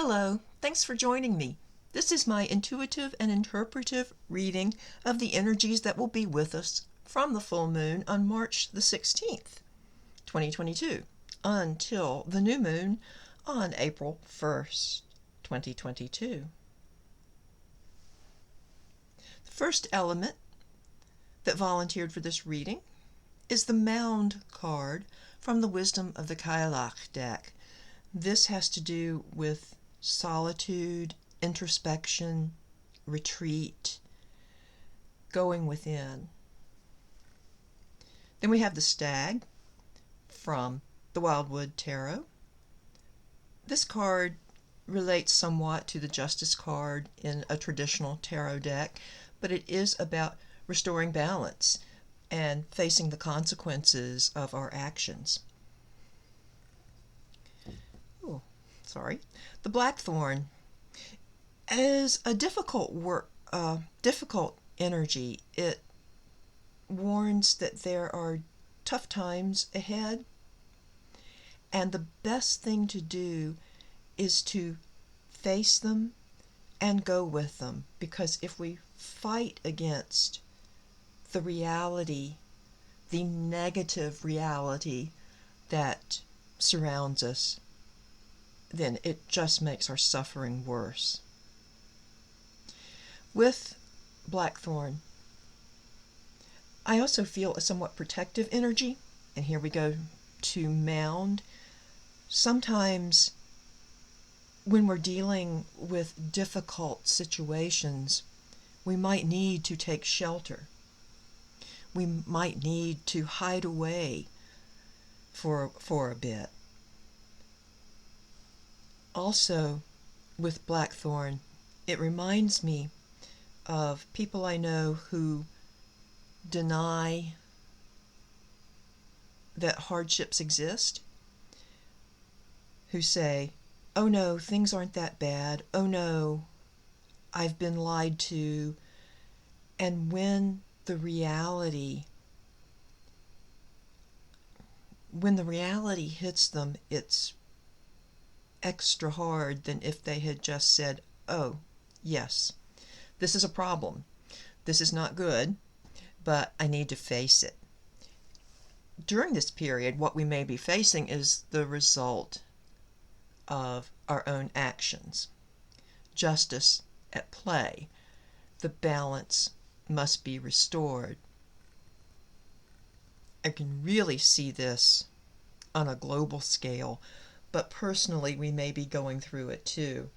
Hello, thanks for joining me. This is my intuitive and interpretive reading of the energies that will be with us from the full moon on March the 16th, 2022, until the new moon on April 1st, 2022. The first element that volunteered for this reading is the Mound card from the Wisdom of the Cailleach deck. This has to do with solitude, introspection, retreat, going within. Then we have the Stag from the Wildwood Tarot. This card relates somewhat to the Justice card in a traditional tarot deck, but it is about restoring balance and facing the consequences of our actions. The Blackthorn is a difficult energy. It warns that there are tough times ahead, and the best thing to do is to face them and go with them, because if we fight against the reality, the negative reality that surrounds us, then it just makes our suffering worse. With Blackthorn, I also feel a somewhat protective energy, and here we go to Mound. Sometimes when we're dealing with difficult situations, we might need to take shelter. We might need to hide away for a bit. Also, with Blackthorn, it reminds me of people I know who deny that hardships exist, who say, "Oh no, things aren't that bad. Oh no, I've been lied to." And when the reality hits them, it's extra hard than if they had just said, "Oh, yes, this is a problem. This is not good, but I need to face it." During this period, what we may be facing is the result of our own actions. Justice at play. The balance must be restored. I can really see this on a global scale, but personally we may be going through it too.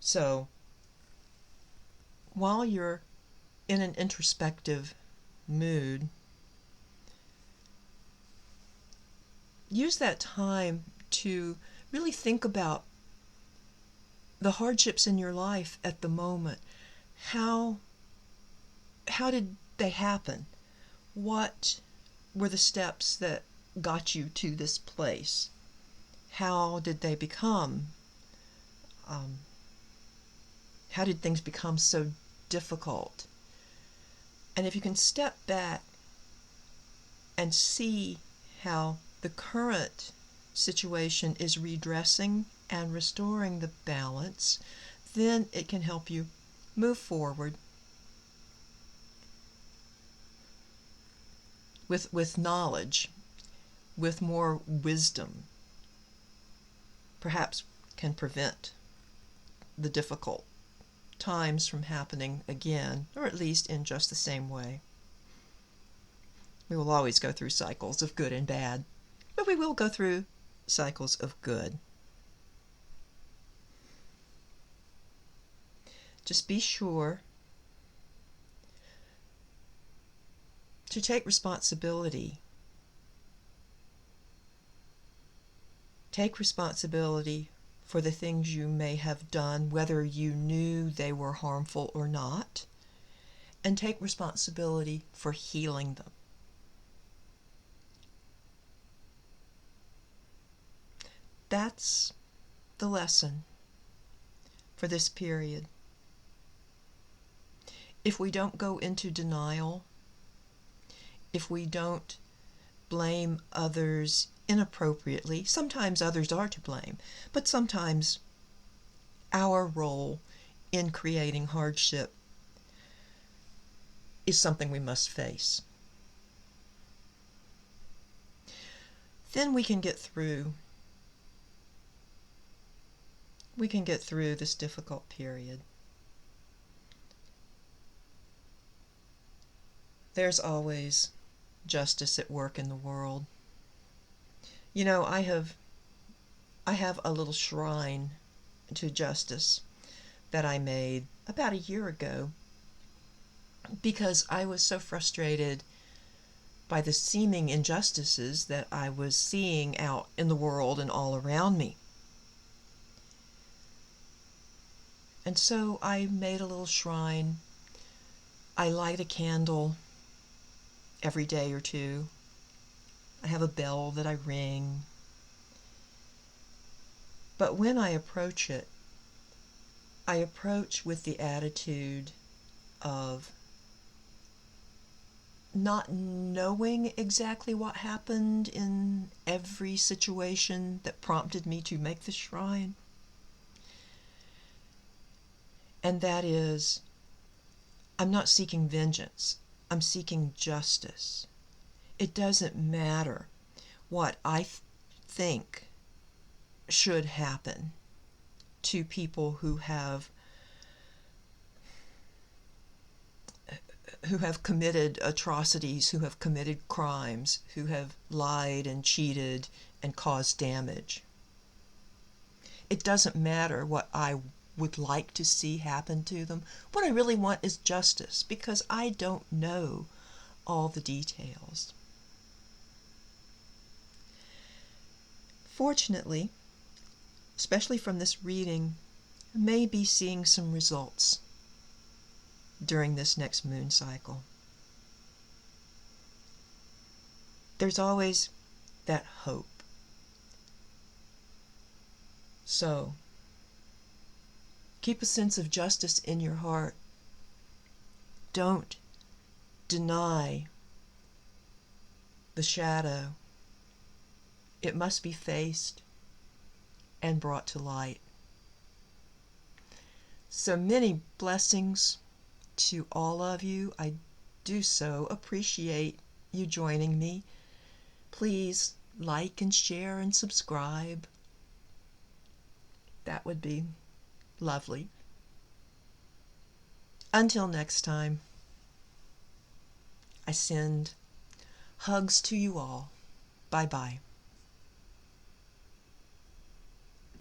So while you're in an introspective mood, use that time to really think about the hardships in your life at the moment. How did they happen? What were the steps that got you to this place? How did they become? How did things become so difficult? And if you can step back and see how the current situation is redressing and restoring the balance, then it can help you move forward with knowledge, with more wisdom. Perhaps can prevent the difficult times from happening again, or at least in just the same way. We will always go through cycles of good and bad, but we will go through cycles of good. Just be sure to take responsibility. Take responsibility for the things you may have done, whether you knew they were harmful or not, and take responsibility for healing them. That's the lesson for this period. If we don't go into denial, if we don't blame others inappropriately, sometimes others are to blame, but sometimes our role in creating hardship is something we must face. Then we can get through. We can get through this difficult period. There's always justice at work in the world. You know, I have a little shrine to justice that I made about a year ago because I was so frustrated by the seeming injustices that I was seeing out in the world and all around me. And so I made a little shrine. I light a candle every day or two. I have a bell that I ring. But when I approach it, I approach with the attitude of not knowing exactly what happened in every situation that prompted me to make the shrine. And that is, I'm not seeking vengeance. I'm seeking justice. It doesn't matter what I think should happen to people who have committed atrocities, who have committed crimes, who have lied and cheated and caused damage. It doesn't matter what I would like to see happen to them. What I really want is justice, because I don't know all the details. Fortunately, especially from this reading, I may be seeing some results during this next moon cycle. There's always that hope. So, keep a sense of justice in your heart. Don't deny the shadow. It must be faced and brought to light. So many blessings to all of you. I do so appreciate you joining me. Please like and share and subscribe. That would be lovely. Until next time, I send hugs to you all. Bye-bye.